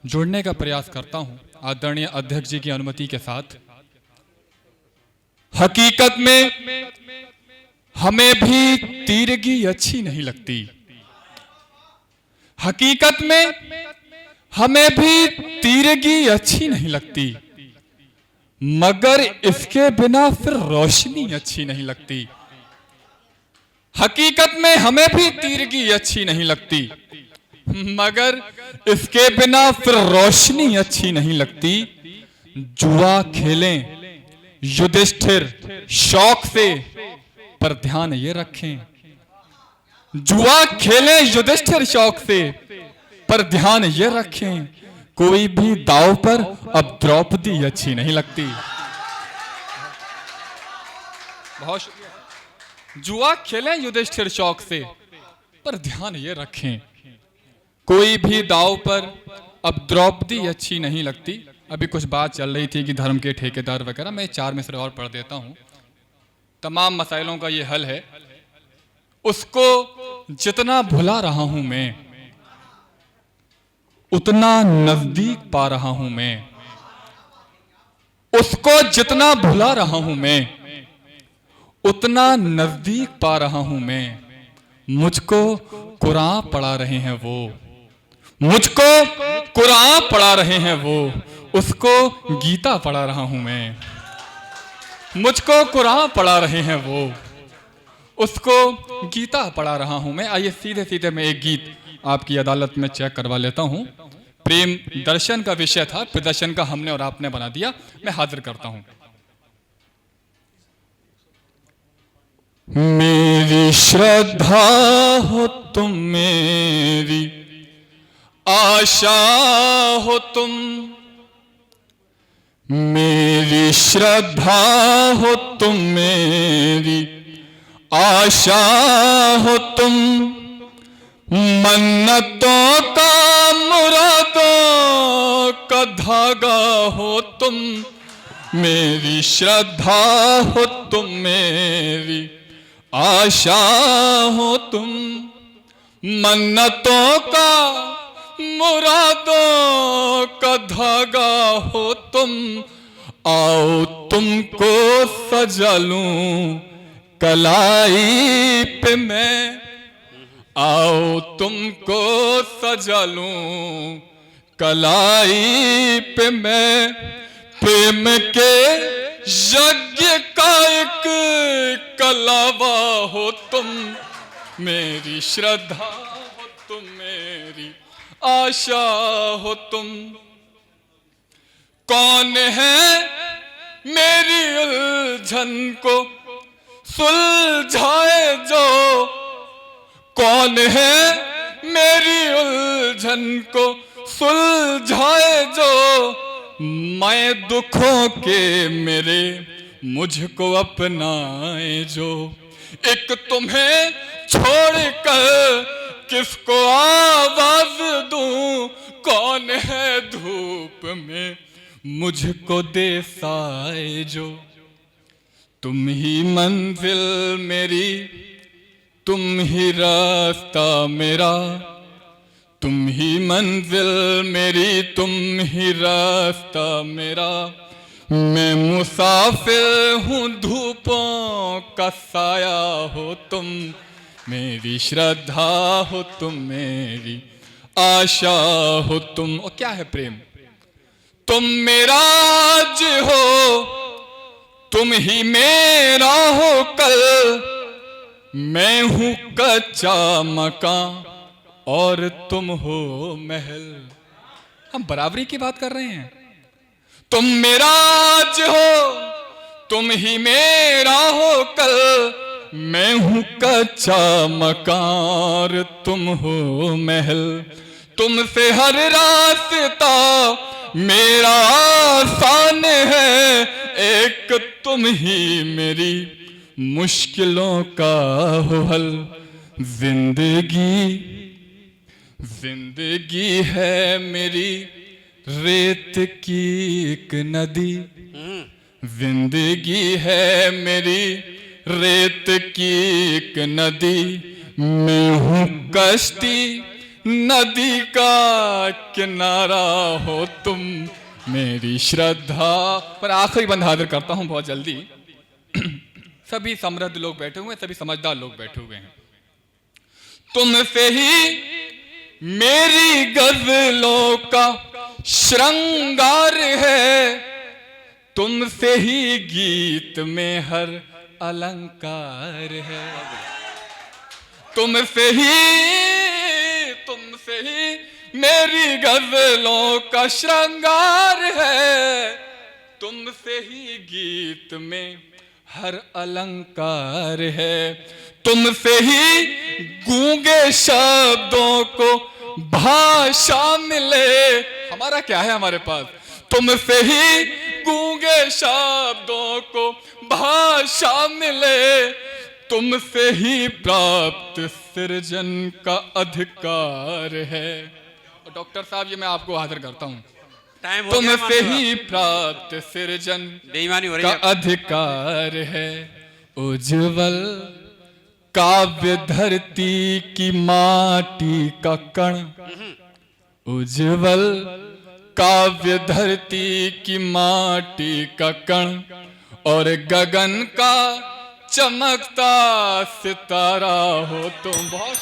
जुड़ने का प्रयास करता हूं आदरणीय अध्यक्ष जी की अनुमति के साथ। हकीकत में हमें भी तीरगी अच्छी नहीं लगती। हकीकत में हमें भी तीरगी अच्छी नहीं लगती, मगर इसके बिना फिर रोशनी अच्छी नहीं लगती। हकीकत में हमें भी तीरगी अच्छी नहीं लगती, मगर इसके बिना फिर रोशनी अच्छी नहीं लगती। जुआ खेलें युधिष्ठिर शौक से, पर ध्यान ये रखें। जुआ खेलें युधिष्ठिर शौक से, पर ध्यान ये रखें, कोई भी दाव पर अब द्रौपदी अच्छी नहीं लगती। बहुत शुक्रिया। जुआ खेलें युधिष्ठिर शौक से, पर ध्यान ये रखें, कोई भी दाव पर अब द्रौपदी अच्छी नहीं लगती। अभी कुछ बात चल रही थी कि धर्म के ठेकेदार वगैरह, मैं 4 मिसरे और पढ़ देता हूं। तमाम मसाइलों का ये हल है। उसको जितना भुला रहा हूं मैं, उतना नजदीक पा रहा हूं मैं। उसको जितना भुला रहा हूं मैं, उतना नजदीक पा रहा हूं मैं। मुझको कुरान पढ़ा रहे हैं वो, मुझको कुरान पढ़ा रहे हैं वो, उसको गीता पढ़ा रहा हूं मैं। मुझको कुरान पढ़ा रहे हैं वो, उसको गीता पढ़ा रहा हूं मैं। आइए सीधे सीधे मैं एक गीत आपकी अदालत में चेक करवा लेता हूं। प्रेम दर्शन का विषय था, प्रदर्शन का हमने और आपने बना दिया। मैं हाजिर करता हूं। मेरी श्रद्धा हो तुम, मेरी आशा हो तुम, मेरी श्रद्धा हो तुम, मेरी आशा हो तुम, मन्नतों का मुरादों का धागा हो तुम। मेरी श्रद्धा हो तुम, मेरी आशा हो तुम, मन्नतों का मुरादों का धागा हो तुम। आओ तुमको सजा लूं कलाई पे मैं, आओ तुमको सजा लूं कलाई पे मैं। प्रेम के यज्ञ का एक कलावा हो तुम, मेरी श्रद्धा हो तुम, मेरी आशा हो तुम। कौन है मेरी उलझन को सुलझाए जो, कौन है मेरी उलझन को सुलझाए जो। मैं दुखों के मेरे मुझको अपनाए जो। एक तुम्हें छोड़कर किसको आवाज दूं, कौन है धूप में मुझको दे साए जो। तुम ही मंजिल मेरी, तुम ही रास्ता मेरा, तुम ही मंजिल मेरी, तुम ही रास्ता मेरा। मैं मुसाफिर हूँ धूपों का साया हो तुम, मेरी श्रद्धा हो तुम, मेरी आशा हो तुम। और क्या है प्रेम? तुम मेरा आज हो, तुम ही मेरा हो कल। मैं हूं कच्चा मकान और तुम हो महल। हम बराबरी की बात कर रहे हैं। तुम मेरा आज हो, तुम ही मेरा हो कल। मैं हूं कच्चा मकान, तुम हो महल। तुमसे हर रास्ता मेरा आसान है, एक तुम ही मेरी मुश्किलों का हो हल। जिंदगी जिंदगी है मेरी रेत की एक नदी, जिंदगी है मेरी रेत की एक नदी। मैं हूँ कश्ती नदी का किनारा हो तुम मेरी श्रद्धा। पर आखिरी बंद हाजिर करता हूं बहुत जल्दी। सभी समृद्ध लोग बैठे हुए हैं, सभी समझदार लोग बैठे हुए हैं। तुमसे ही मेरी गजलों का श्रृंगार है, तुमसे ही गीत में हर अलंकार है। तुमसे ही मेरी गजलों का श्रृंगार है, तुमसे ही गीत में हर अलंकार है। तुमसे ही गूंगे शब्दों को भाषा मिले। हमारा क्या है हमारे पास? तुमसे ही गूंगे शब्दों को भाषा मिले, तुमसे ही प्राप्त सृजन का अधिकार है। और डॉक्टर साहब, ये मैं आपको हाजिर करता हूं। तुमसे ही प्राप्त सृजन का अधिकार है। उज्जवल काव्य धरती की माटी का कण, उज्जवल काव्य धरती की माटी का कण, और गगन का चमकता सितारा हो तुम। बहुत